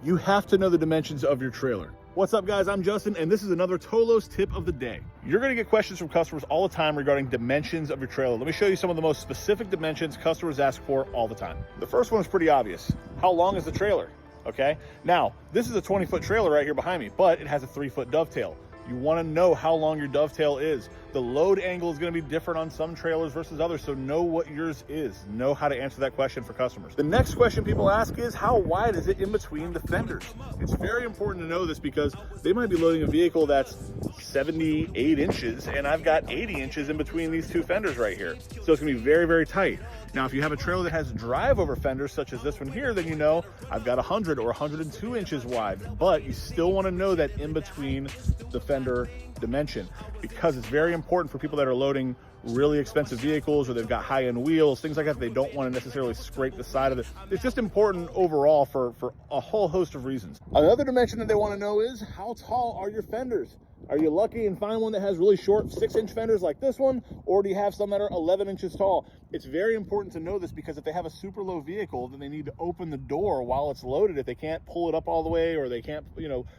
You have to know the dimensions of your trailer. What's up, guys? I'm Justin, and this is another towlos tip of the day. You're going to get questions from customers all the time regarding dimensions of your trailer. Let me show you some of the most specific dimensions customers ask for all the time. The first one is pretty obvious. How long is the trailer? Okay, now this is a 20-foot trailer right here behind me, but it has a 3-foot dovetail. You want to know how long your dovetail is. The load angle is going to be different on some trailers versus others, so know what yours is. Know how to answer that question for customers. The next question people ask is, how wide is it in between the fenders? It's very important to know this because they might be loading a vehicle that's 78 inches, and I've got 80 inches in between these two fenders right here. So it's going to be very, very tight. Now, if you have a trailer that has drive over fenders, such as this one here, then you know I've got 100 or 102 inches wide, but you still want to know that in between the fender dimension, because it's very important for people that are loading really expensive vehicles or they've got high-end wheels, things like that. They don't want to necessarily scrape the side of it. It's just important overall for a whole host of reasons. Another dimension that they want to know is, how tall are your fenders? Are you lucky and find one that has really short 6-inch fenders like this one, or do you have some that are 11 inches tall? It's very important to know this because if they have a super low vehicle, then they need to open the door while it's loaded. If they can't pull it up all the way, or they can't,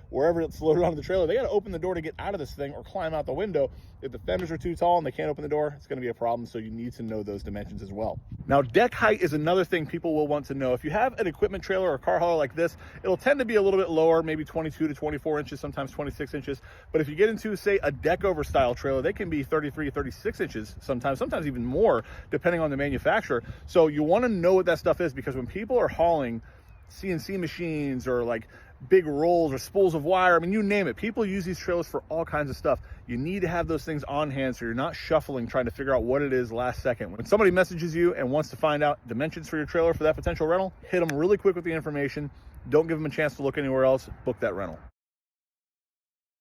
wherever it's loaded onto the trailer, they got to open the door to get out of this thing or climb out the window. If the fenders are too tall and they can't open the door, it's going to be a problem. So you need to know those dimensions as well. Now, deck height is another thing people will want to know. If you have an equipment trailer or car hauler like this, it'll tend to be a little bit lower, maybe 22 to 24 inches, sometimes 26 inches. But if you get into, say, a deck over style trailer, they can be 33, 36 inches, sometimes even more, depending on the manufacturer. So you want to know what that stuff is, because when people are hauling CNC machines or like big rolls or spools of wire, I mean, you name it, people use these trailers for all kinds of stuff. You need to have those things on hand so you're not shuffling trying to figure out what it is last second. When somebody messages you and wants to find out dimensions for your trailer for that potential rental, hit them really quick with the information. Don't give them a chance to look anywhere else. Book that rental.